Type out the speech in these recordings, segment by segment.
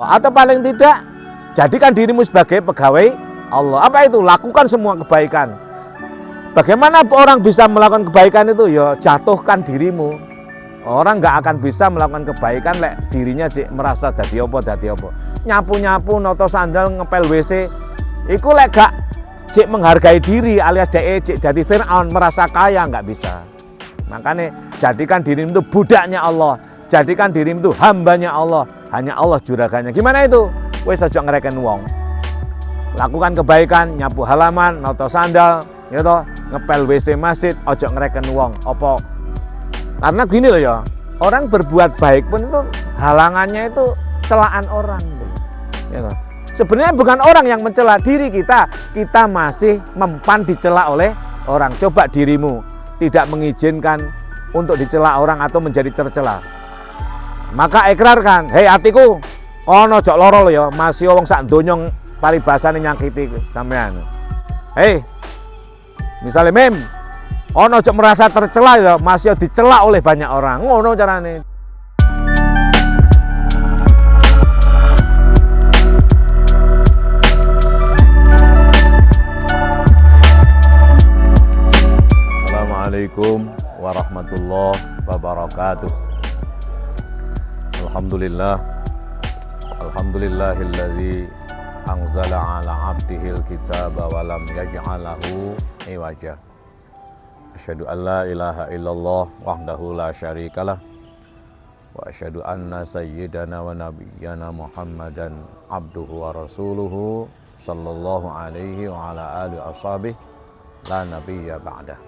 Atau paling tidak, jadikan dirimu sebagai pegawai Allah. Apa itu? Lakukan semua kebaikan. Bagaimana orang bisa melakukan kebaikan itu? Ya jatuhkan dirimu. Orang nggak akan bisa melakukan kebaikan lek dirinya cik merasa dadi apa. Nyapu-nyapu, noto sandal, ngepel WC. Iku lek gak cik menghargai diri alias cik jadi Fir'aun merasa kaya, nggak bisa. Makanya jadikan dirimu itu budaknya Allah. Jadikan dirimu itu hambanya Allah. Hanya Allah juraganya. Gimana itu? Wes aja ngereken wong. Lakukan kebaikan, nyapu halaman, noto sandal, gitu, ngepel WC masjid, ojo ngereken wong. Apa? Karena gini loh ya, orang berbuat baik pun itu halangannya itu celaan orang. Gitu. Sebenarnya bukan orang yang mencela diri kita masih mempan dicela oleh orang. Coba dirimu tidak mengizinkan untuk dicela orang atau menjadi tercela. Maka ikrarkan, hei hatiku, ono jok loro lo ya, masih wong sak donyong paribasane nyakiti sampean. Hei, misalnya mem, ono jok merasa tercela ya, masih dicela oleh banyak orang. Ngono carane. Assalamualaikum warahmatullahi wabarakatuh. Alhamdulillahilladzi anzala ala abdihil kitaba wa lam yaj'alahu iwaja. Asyhadu an la ilaha illallah wahdahu la syarikalah wa asyhadu anna sayyidana wa nabiyyana Muhammadan abduhu wa rasuluhu sallallahu alaihi wa ala alihi ashabihi la nabiyya ba'dah.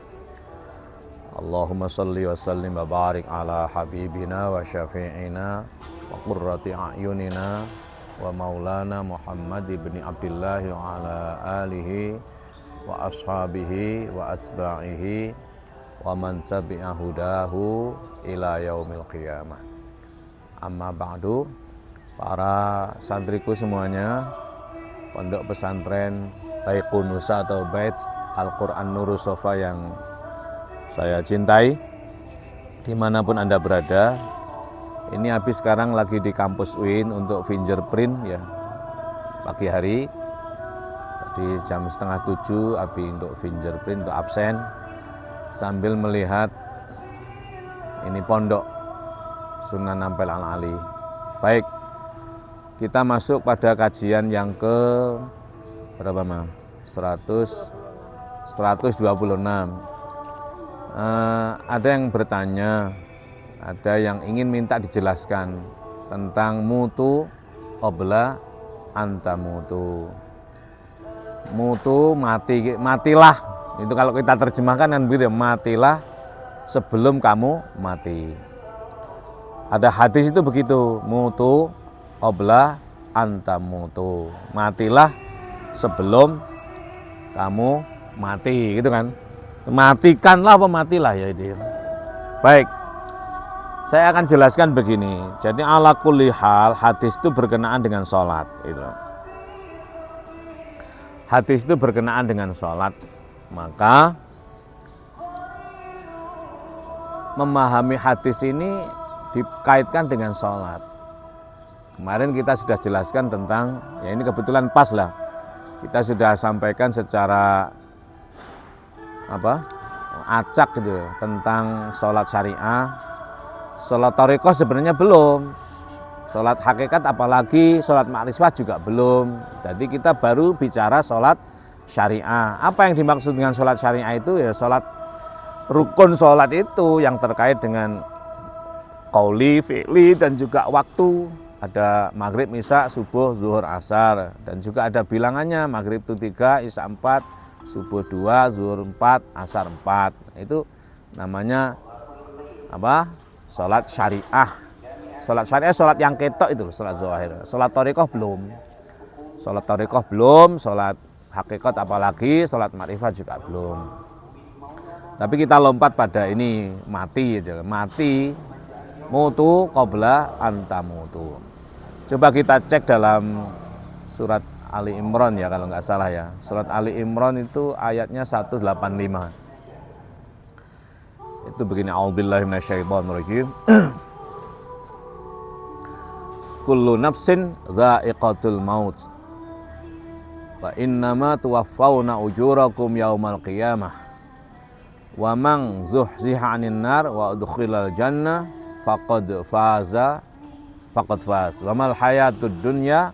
Allahumma salli wa sallim wa barik ala habibina wa syafi'ina wa qurrati a'yunina wa maulana Muhammad ibn Abdullah wa ala alihi wa ashabihi wa asba'ihi wa man tabi'a hudahu ila yaumil qiyamah. Amma ba'du, para santriku semuanya, pondok pesantren Baiqunusa atau Baits Al-Quran Nurus Sofa yang saya cintai, dimanapun Anda berada. Ini habis sekarang lagi di kampus UIN untuk fingerprint ya, pagi hari. Tadi jam 6:30 habis untuk fingerprint, untuk absen, sambil melihat ini pondok Sunan Ampel Al-Ali. Baik, kita masuk pada kajian yang ke berapa mah? 126. Ada yang bertanya, ada yang ingin minta dijelaskan tentang mutu qabla anta mutu. Mutu mati, matilah. Itu kalau kita terjemahkan kan begitu, matilah sebelum kamu mati. Ada hadis itu begitu, mutu qabla anta mutu. Matilah sebelum kamu mati, gitu kan? Matikanlah apa matilah ya itu. Baik, saya akan jelaskan begini. Jadi ala kulli hal, hadis itu berkenaan dengan sholat. Itu. Hadis itu berkenaan dengan sholat. Maka memahami hadis ini dikaitkan dengan sholat. Kemarin kita sudah jelaskan tentang, ya ini kebetulan pas lah. Kita sudah sampaikan secara acak gitu tentang sholat syariah. Sholat thariqah sebenarnya belum, sholat hakikat apalagi sholat ma'rifat juga belum. Jadi kita baru bicara sholat syariah. Apa yang dimaksud dengan sholat syariah itu? Ya sholat rukun sholat itu yang terkait dengan qauli, fi'li dan juga waktu. Ada maghrib, isya, subuh, zuhur, asar, dan juga ada bilangannya, maghrib itu 3, isya 4, subuh 2, zuhur 4, asar 4. Itu namanya apa? Salat syariah. Salat syariah salat yang ketok itu, salat zahir. Salat thariqah belum. Salat thariqah belum, salat hakikat apalagi, salat ma'rifat juga belum. Tapi kita lompat pada ini, mati aja. Mati mutu qabla anta mutu. Coba kita cek dalam surat Ali Imran ya kalau nggak salah ya. Surat Ali Imran itu ayatnya 185. Itu begini, a'udzubillahi minasyaitonirrajim. kullu nafsin dha'iqatul maut wa innama tuwaffawna ujurakum yaumal qiyamah wa man zuhziha 'anil nar wa udkhilal jannah faqad faz wa mal hayatud dunya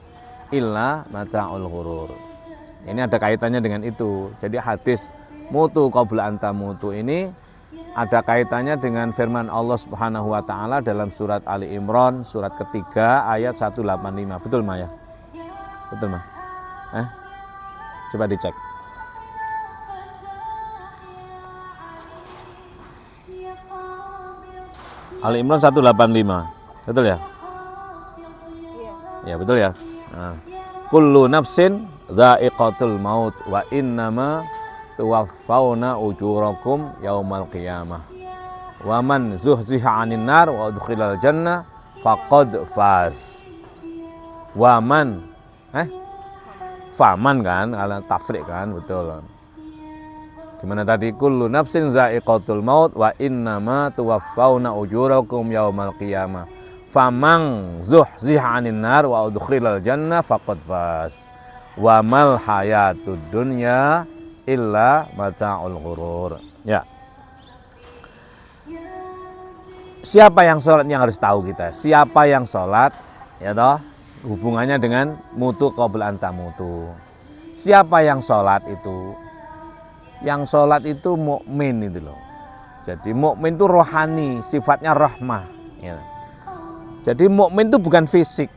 illa mata'ul ghurur. Ini ada kaitannya dengan itu. Jadi hadis mutu qabla anta mutu ini ada kaitannya dengan firman Allah Subhanahu wa taala dalam surat Ali Imran surat ketiga ayat 185. Betul Ma ya? Betul Ma? Coba dicek. Ali Imran 185. Betul ya? Ya, betul ya. Nah, kullu nafsin dha'iqatul maut wa innama tuwaffawna ujurakum yaumal qiyamah wa man zuhziha 'anil nar wa udkhilal jannah faqad faz. Wa man faman kan, ala tafrik kan, betul. Gimana tadi? Kullu nafsin dha'iqatul maut wa innama tuwaffawna ujurakum yaumal qiyamah. Famang zuhziha 'anil nar wa udkhilal jannah faqad faz. Wa mal hayatud dunya illa mata'ul ghurur. Ya. Siapa yang sholat yang harus tahu kita? Siapa yang sholat, ya toh? Hubungannya dengan mutu qabla anta mutu. Siapa yang sholat itu? Yang sholat itu mukmin itu loh. Jadi mukmin itu rohani, sifatnya rahmah. Ya. Jadi mukmin itu bukan fisik.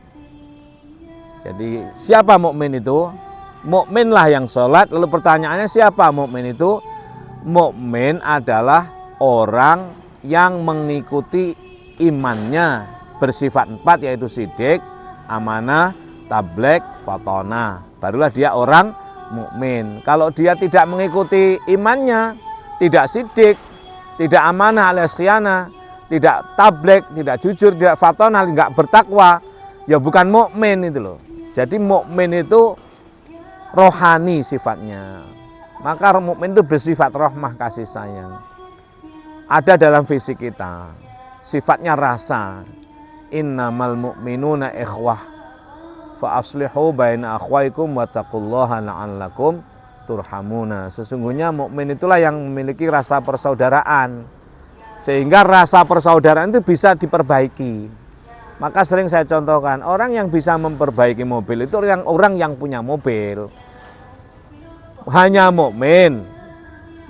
Jadi siapa mukmin itu? Mukminlah yang sholat. Lalu pertanyaannya siapa mukmin itu? Mukmin adalah orang yang mengikuti imannya bersifat 4 yaitu sidik, amanah, tabligh, fatonah. Barulah dia orang mukmin. Kalau dia tidak mengikuti imannya, tidak sidik, tidak amanah alias khianah, tidak tabligh, tidak jujur, tidak fatonah, enggak bertakwa, ya bukan mukmin itu loh. Jadi mukmin itu rohani sifatnya. Maka mukmin itu bersifat rahmah, kasih sayang. Ada dalam fisik kita. Sifatnya rasa. Innamal mu'minuna ikhwah fa aslihu baina akhwaikum wattaqullaha la'allakum turhamuna. Sesungguhnya mukmin itulah yang memiliki rasa persaudaraan. Sehingga rasa persaudaraan itu bisa diperbaiki. Maka sering saya contohkan, orang yang bisa memperbaiki mobil itu orang yang punya mobil. Hanya mukmin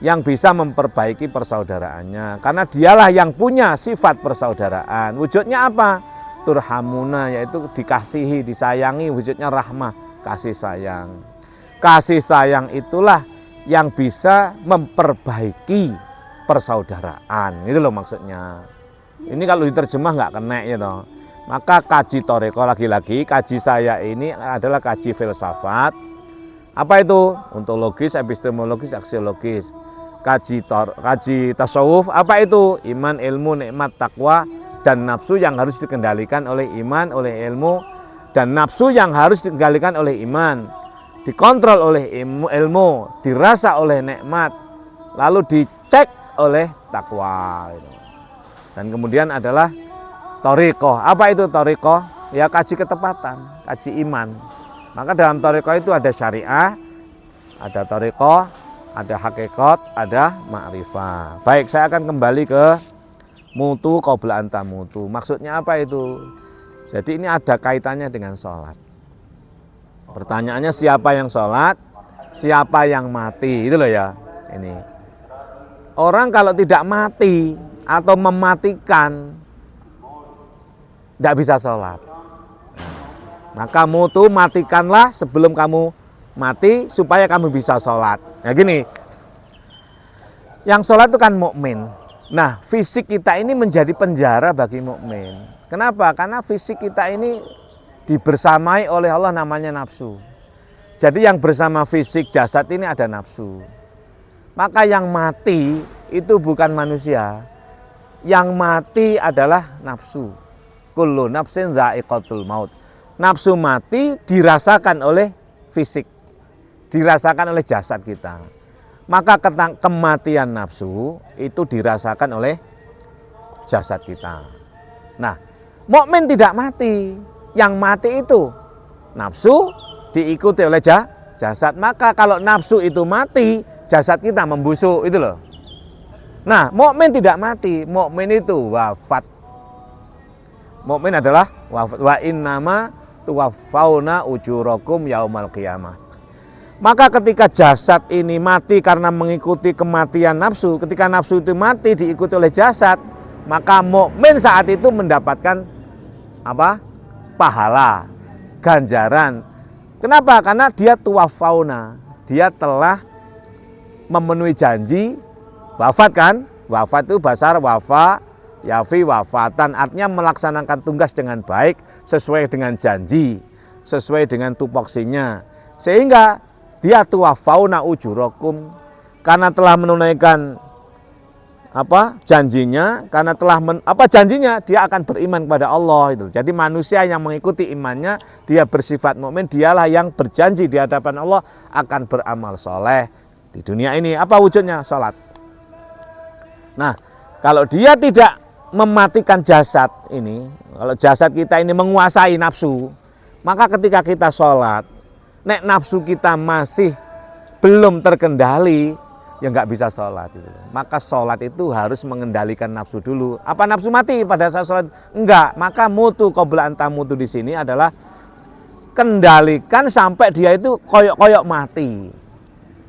yang bisa memperbaiki persaudaraannya. Karena dialah yang punya sifat persaudaraan. Wujudnya apa? Turhamuna, yaitu dikasihi, disayangi, wujudnya rahmah, kasih sayang. Kasih sayang itulah yang bisa memperbaiki persaudaraan. Itu loh maksudnya. Ini kalau diterjemah nggak kena ya toh. Maka kaji toreko lagi-lagi, kaji saya ini adalah kaji filsafat. Apa itu? Ontologis, epistemologis, aksiologis. Kaji tasawuf, apa itu? Iman, ilmu, nikmat, takwa, dan nafsu yang harus dikendalikan oleh iman, oleh ilmu, dan nafsu yang harus dikendalikan oleh iman, dikontrol oleh ilmu, dirasa oleh nikmat, lalu dicek oleh takwa. Dan kemudian adalah thariqah. Apa itu thariqah? Ya kaji ketepatan, kaji iman. Maka dalam thariqah itu ada syariah, ada thariqah, ada hakikat, ada ma'rifah. Baik, saya akan kembali ke mutu qabla anta mutu. Maksudnya apa itu? Jadi ini ada kaitannya dengan sholat. Pertanyaannya siapa yang sholat, siapa yang mati, itu loh ya. Ini orang kalau tidak mati atau mematikan, tidak bisa sholat. Maka mutu matikanlah sebelum kamu mati supaya kamu bisa sholat. Nah gini, yang sholat itu kan mukmin. Nah fisik kita ini menjadi penjara bagi mukmin. Kenapa? Karena fisik kita ini dibersamai oleh Allah namanya nafsu. Jadi yang bersama fisik jasad ini ada nafsu. Maka yang mati itu bukan manusia. Yang mati adalah nafsu. Kullu nafsin dha'iqatul maut. Nafsu mati dirasakan oleh fisik, dirasakan oleh jasad kita. Maka kematian nafsu itu dirasakan oleh jasad kita. Nah, mukmin tidak mati. yang mati itu nafsu diikuti oleh jasad. Maka kalau nafsu itu mati, jasad kita membusuk itu loh. Nah, mukmin tidak mati, mukmin itu wafat. Mukmin adalah wafat. Wa innama tuwaffauna ujurakum yaumal qiyamah. Maka ketika jasad ini mati karena mengikuti kematian nafsu, ketika nafsu itu mati diikuti oleh jasad, maka mukmin saat itu mendapatkan apa? Pahala, ganjaran. Kenapa? Karena dia tuwaffauna, dia telah memenuhi janji wafat kan? Wafat itu bahasa wafa, yafi wafatan, artinya melaksanakan tugas dengan baik sesuai dengan janji, sesuai dengan tupoksinya. Sehingga dia tuwaffauna ujurakum karena telah menunaikan janjinya, karena telah janjinya dia akan beriman kepada Allah itu. Jadi manusia yang mengikuti imannya, dia bersifat mukmin, dialah yang berjanji di hadapan Allah akan beramal soleh di dunia ini. Apa wujudnya? Salat. Nah, kalau dia tidak mematikan jasad ini, kalau jasad kita ini menguasai nafsu, maka ketika kita sholat, nek nafsu kita masih belum terkendali, ya nggak bisa sholat. Gitu. Maka sholat itu harus mengendalikan nafsu dulu. Apa nafsu mati pada saat sholat? Enggak. Maka mutu qabla anta mutu di sini adalah kendalikan sampai dia itu koyok-koyok mati.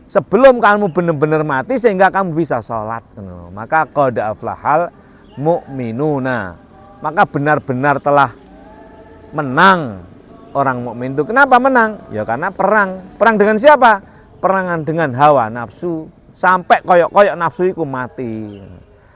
Sebelum kamu benar-benar mati sehingga kamu bisa sholat. Maka qad aflahal mu'minuna. Maka benar-benar telah menang orang mukmin itu. Kenapa menang? Ya karena perang. Perang dengan siapa? Perangan dengan hawa nafsu. Sampai koyok-koyok nafsu itu mati.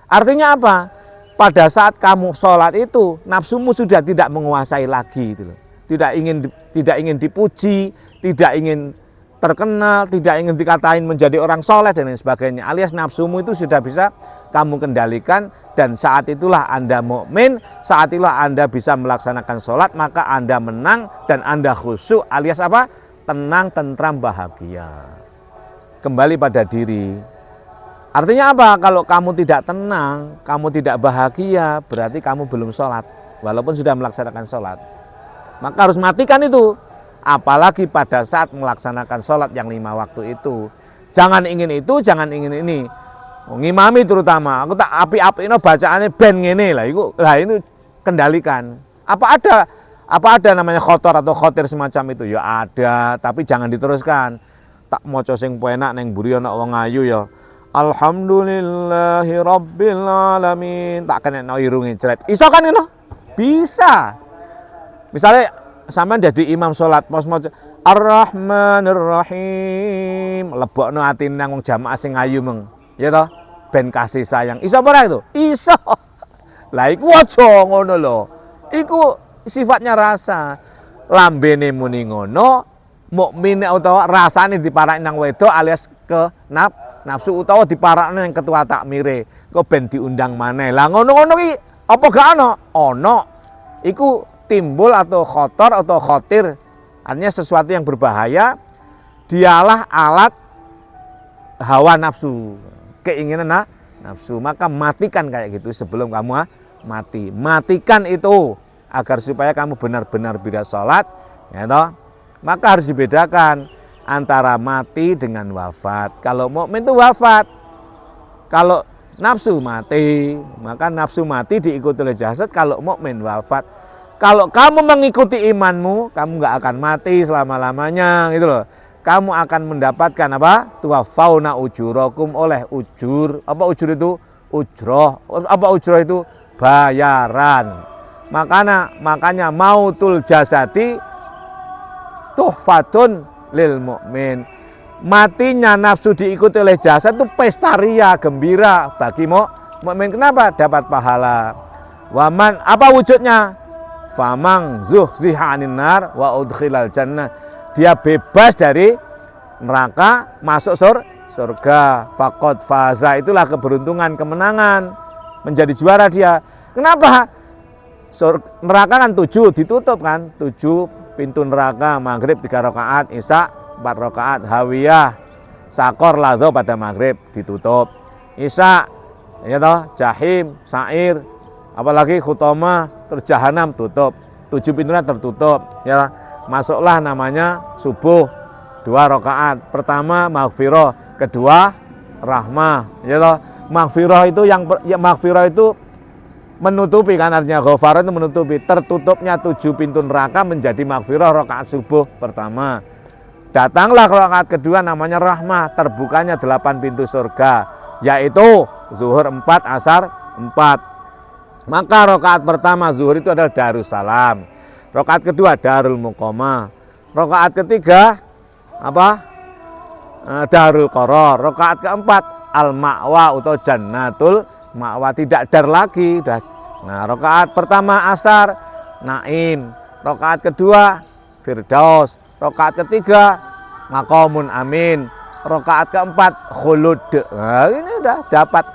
Artinya apa? Pada saat kamu sholat itu, nafsumu sudah tidak menguasai lagi. Tidak ingin dipuji, tidak ingin terkenal, tidak ingin dikatain menjadi orang soleh dan lain sebagainya. Alias nafsumu itu sudah bisa kamu kendalikan, dan saat itulah Anda mukmin, saat itulah Anda bisa melaksanakan sholat, maka Anda menang dan Anda khusyuk, alias apa? Tenang, tentram, bahagia. Kembali pada diri. Artinya apa? Kalau kamu tidak tenang, kamu tidak bahagia, berarti kamu belum sholat, walaupun sudah melaksanakan sholat. Maka harus matikan itu. Apalagi pada saat melaksanakan sholat yang 5 waktu itu. Jangan ingin itu, jangan ingin ini. Ngimami terutama, aku tak api-api no bacaannya ben ngene lah, itu kendalikan. Apa ada namanya khotor atau khotir semacam itu? Ya ada, tapi jangan diteruskan. Tak moco sing penak neng buri ana wong ayu ya. Alhamdulillahi rabbil alamin. Tak kena no irunge cret. Iso kan ngono? Bisa. Misalnya sampean jadi imam sholat pos maca Ar-Rahmanir-Rahim, lebokno atine nang wong jamaah sing ayu meng. Ya toh, ben kasih sayang. Iso apa ora itu? Iso. Lah iku aja ngono lho. Iku sifatnya rasa. Lambene muni ngono, mukmin utawa rasane diparani nang wedok alias ke nafsu utawa diparakne nang ketua takmire. Kok ben diundang maneh. Lah ngono-ngono ki apa gak ono? Ono. Iku timbul atau khotor atau khotir, artinya sesuatu yang berbahaya, dialah alat hawa nafsu, keinginan nafsu. Maka matikan kayak gitu sebelum kamu mati. Matikan itu agar supaya kamu benar-benar bisa sholat, ya toh? Maka harus dibedakan antara mati dengan wafat. Kalau mukmin itu wafat, kalau nafsu mati, maka nafsu mati diikuti oleh jasad. Kalau mukmin wafat. Kalau kamu mengikuti imanmu, kamu nggak akan mati selama-lamanya, gitu loh. Kamu akan mendapatkan apa? Tuwaffauna ujurakum, oleh ujur. Apa ujur itu? Ujroh. Apa ujroh itu? Bayaran. Makanya mautul jasati tuhfatun lil mukmin. Matinya nafsu diikuti oleh jasad itu pesta ria, gembira bagi mukmin. Kenapa? Dapat pahala. Waman, apa wujudnya? Famang zuhziha 'anil nar wa udkhilal jannah. Dia bebas dari neraka, masuk surga. Faqad faza, itulah keberuntungan, kemenangan, menjadi juara dia. Kenapa? Neraka kan 7 ditutup kan, 7 pintu neraka. Maghrib 3 rakaat, isya 4 rakaat, hawiyah sakor ladho pada maghrib ditutup. Isya ya toh, jahim, sa'ir, apalagi khutama, terus jahanam tutup. 7 pintunya tertutup ya. Masuklah namanya subuh 2 rakaat. Pertama maghfirah, kedua rahmah ya toh. Maghfirah itu maghfirah itu menutupi kan, artinya ghafara itu menutupi. Tertutupnya 7 pintu neraka menjadi maghfirah rakaat subuh pertama. Datanglah rakaat kedua namanya rahmah, terbukanya 8 pintu surga, yaitu zuhur 4, asar 4. Maka rakaat pertama zuhur itu adalah Darussalam. Rakaat kedua Darul Muqamah. Rakaat ketiga apa? Darul Qaror. Rakaat keempat Al-Ma'wa atau Jannatul Ma'wa, tidak dar lagi. Nah, rakaat pertama asar Naim. Rakaat kedua Firdaus. Rakaat ketiga Maqamun Amin. Rakaat keempat Khulud. Nah, ini udah dapat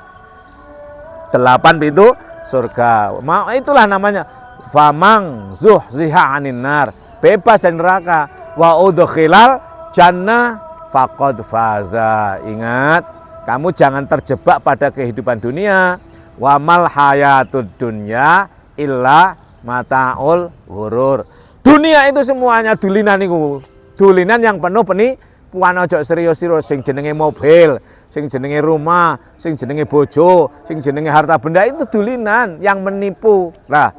8 pintu surga. Itulah namanya famang zuhziha 'anil nar, bebas dari neraka, wa udkhilal jannah faqad faza. Ingat, kamu jangan terjebak pada kehidupan dunia. Wa mal hayatud dunya illa mataul ghurur. Dunia itu semuanya dulinan niku. Dulinan yang penuh penipuan. Ojo serius-serius sing jenenge mobil, sing jenenge rumah, sing jenenge bojo, sing jenenge harta benda, itu dulinan yang menipu. Lah,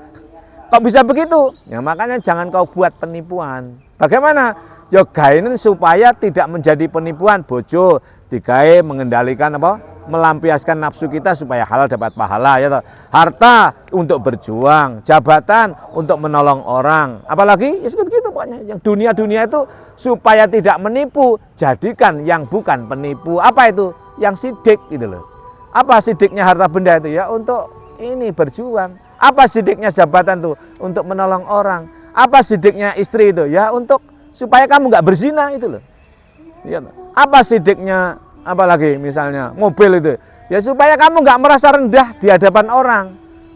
kok bisa begitu? Ya makanya jangan kau buat penipuan. Bagaimana? Ya gainen supaya tidak menjadi penipuan. Bojo digawe mengendalikan apa? Melampiaskan nafsu kita supaya halal dapat pahala ya toh. Harta untuk berjuang, jabatan untuk menolong orang. Apalagi ya gitu pokoknya. Yang dunia-dunia itu supaya tidak menipu, jadikan yang bukan penipu. Apa itu? Yang sidik gitu loh. Apa sidiknya harta benda itu? Ya untuk ini berjuang. Apa sidiknya jabatan tuh? Untuk menolong orang. Apa sidiknya istri itu? Ya untuk supaya kamu nggak berzina itu loh. Ya, apa sidiknya apalagi misalnya mobil itu? Ya supaya kamu nggak merasa rendah di hadapan orang.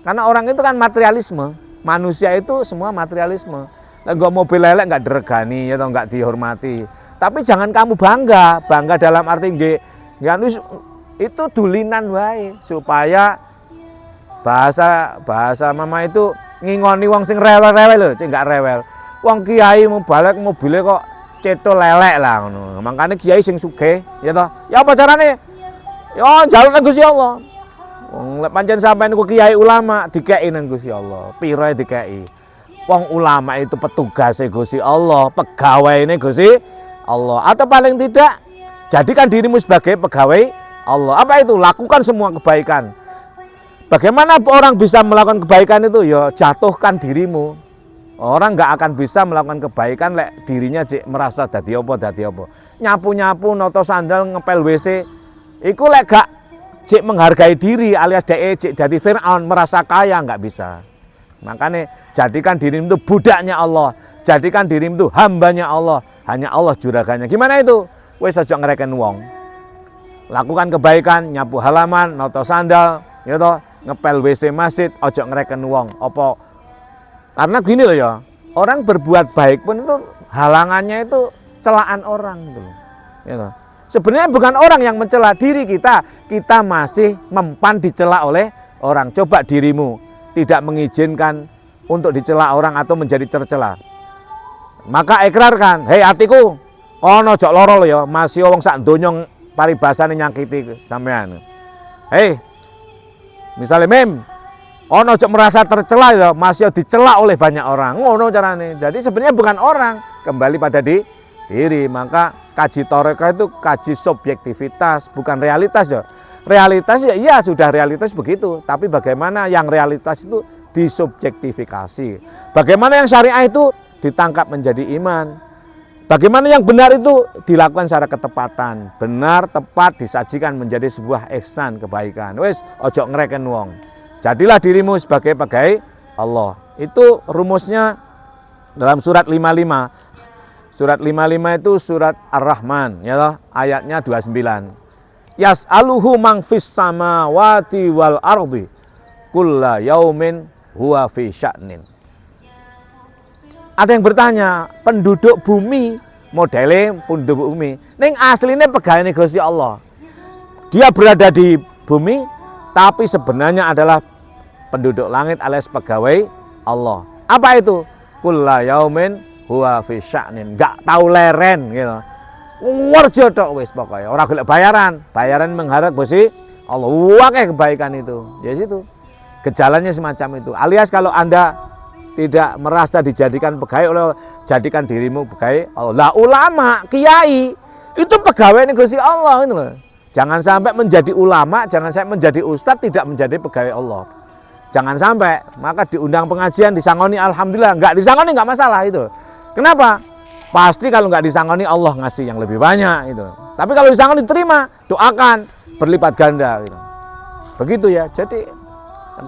Karena orang itu kan materialisme. Manusia itu semua materialisme. Nggak mobil lelek nggak diregani atau nggak dihormati. Tapi jangan kamu bangga. Bangga dalam arti itu dulinan wae supaya bahasa mama itu ngingoni wong sing rewel-rewel lho, cek enggak rewel. Wong kiai mau balik mobilnya kok ceto lelek lah ngono. Makane kiai sing sugih ya toh. Ya apa carane? Ya njaluk nang Gusti Allah. Wong lek pancen sampean niku kiai ulama dikeki nang Gusti Allah. Pirae dikeki. Wong ulama itu petugasnya Gusti Allah, pegawainya Gusti Allah. Atau paling tidak jadikan dirimu sebagai pegawai Allah. Apa itu? Lakukan semua kebaikan. Bagaimana orang bisa melakukan kebaikan itu? Ya jatuhkan dirimu. Orang nggak akan bisa melakukan kebaikan lek dirinya merasa dadi apa. Nyapu-nyapu, noto sandal, ngepel WC. Iku lek gak menghargai diri alias dek dadi Fir'aun merasa kaya, nggak bisa. Makanya jadikan dirimu itu budaknya Allah. Jadikan dirimu itu hambanya Allah. Hanya Allah juraganya. Gimana itu? Wes aja ngereken wong. Lakukan kebaikan, nyapu halaman, noto sandal, ya toh, ngepel WC masjid, ojo ngereken wong. Apa? Karena gini loh ya, orang berbuat baik pun itu halangannya itu celaan orang gitu loh. Ya toh. Sebenarnya bukan orang yang mencela, diri kita. Kita masih mempan dicela oleh orang. Coba dirimu tidak mengizinkan untuk dicela orang atau menjadi tercela. Maka ikrarkan, hei hatiku, ono jok loro ya, masih wong sak donya paribasane nyakiti sampean. Hei, misalnya mem, ono jok merasa tercela ya, masih dicela oleh banyak orang. Ngono carane. Jadi sebenarnya bukan orang, kembali pada diri. Maka kaji toreka itu kaji subjektivitas, bukan realitas ya. Realitas ya iya sudah realitas begitu, tapi bagaimana yang realitas itu disubjektifikasi. Bagaimana yang syariah itu ditangkap menjadi iman. Bagaimana yang benar itu dilakukan secara ketepatan. Benar, tepat, disajikan menjadi sebuah ihsan, kebaikan. Wes, ojo ngereken wong. Jadilah dirimu sebagai pegawai Allah. Itu rumusnya dalam surat 55. Surat 55 itu surat Ar-Rahman, ya toh, ayatnya 29. Yas'aluhu man fis samawati wal ardi kulla yaumin huwa fi sya'nin. Ada yang bertanya, penduduk bumi, modelnya penduduk bumi, ning aslinya pegawai Gusti Allah. Dia berada di bumi, tapi sebenarnya adalah penduduk langit alias pegawai Allah. Apa itu? kulla yaumin huwa fi sya'nin, enggak tahu leren gitu. Kerja tok wis pokoknya, ora golek bayaran. Bayaran mengharap Gusti Allah. Akeh kebaikan itu. Ya situ. Gejalanya semacam itu. Alias kalau Anda tidak merasa dijadikan pegawai oleh, jadikan dirimu pegawai Allah. Lah ulama, kiai itu pegawai Gusti Allah itu loh. Jangan sampai menjadi ulama, jangan sampai menjadi ustadz tidak menjadi pegawai Allah. Jangan sampai, maka diundang pengajian disangoni alhamdulillah, enggak disangoni enggak masalah itu. Kenapa? Pasti kalau enggak disangoni Allah ngasih yang lebih banyak itu. Tapi kalau disangoni terima, doakan berlipat ganda gitu. Begitu ya. Jadi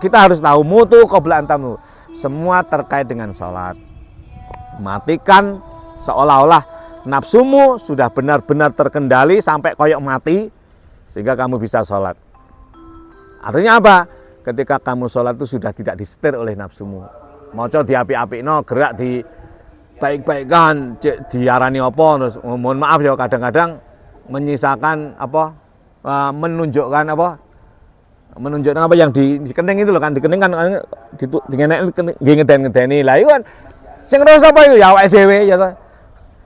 kita harus tahu mutu qabla antamu. Semua terkait dengan sholat. Matikan seolah-olah nafsumu sudah benar-benar terkendali sampai koyok mati sehingga kamu bisa sholat. Artinya apa? Ketika kamu sholat itu sudah tidak disetir oleh nafsumu. Moco diapi-api no, gerak di baik-baikkan, diarani apa, terus mohon maaf ya kadang-kadang menyisakan apa, menunjukkan apa yang di kening itu loh kan, di kening kan ngedeni lah itu kan sing ngrasa apa itu ya awake dhewe ya to.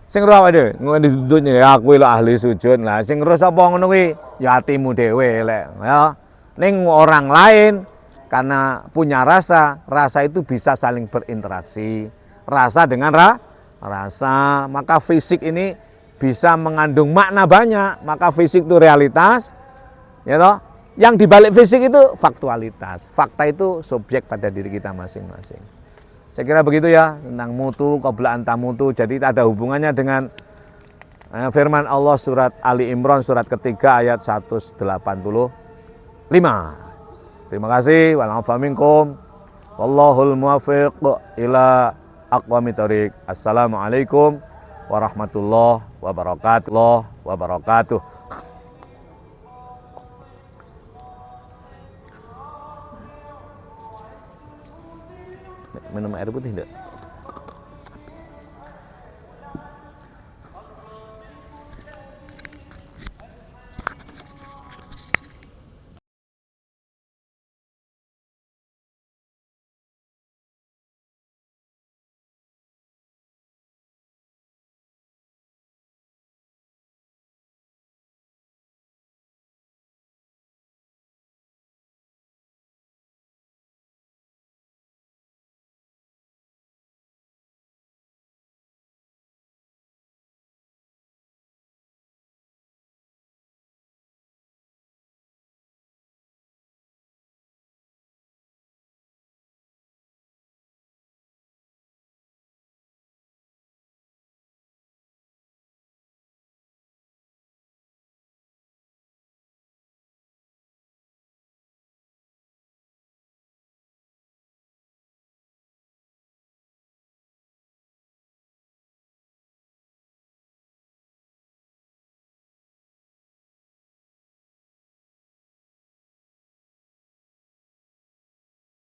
Sing ngrasa awake dhewe ngono dituntut ya aku lho ahli sujud. Lah sing ngrasa apa ngono kuwi ya atimu dhewe lek ya. Ning orang lain karena punya rasa itu bisa saling berinteraksi. Rasa dengan rasa, maka fisik ini bisa mengandung makna banyak. Maka fisik itu realitas, ya toh. Yang dibalik fisik itu faktualitas. Fakta itu subjek pada diri kita masing-masing. Saya kira begitu ya tentang mutu qabla antamutu. Jadi ada hubungannya dengan firman Allah surat Ali Imran surat ketiga ayat 185. Terima kasih. Wa'alaikum minkum. Wallahul muwaffiq ila aqwamit thoriq. Assalamualaikum warahmatullahi wabarakatuh. Minum air putih enggak?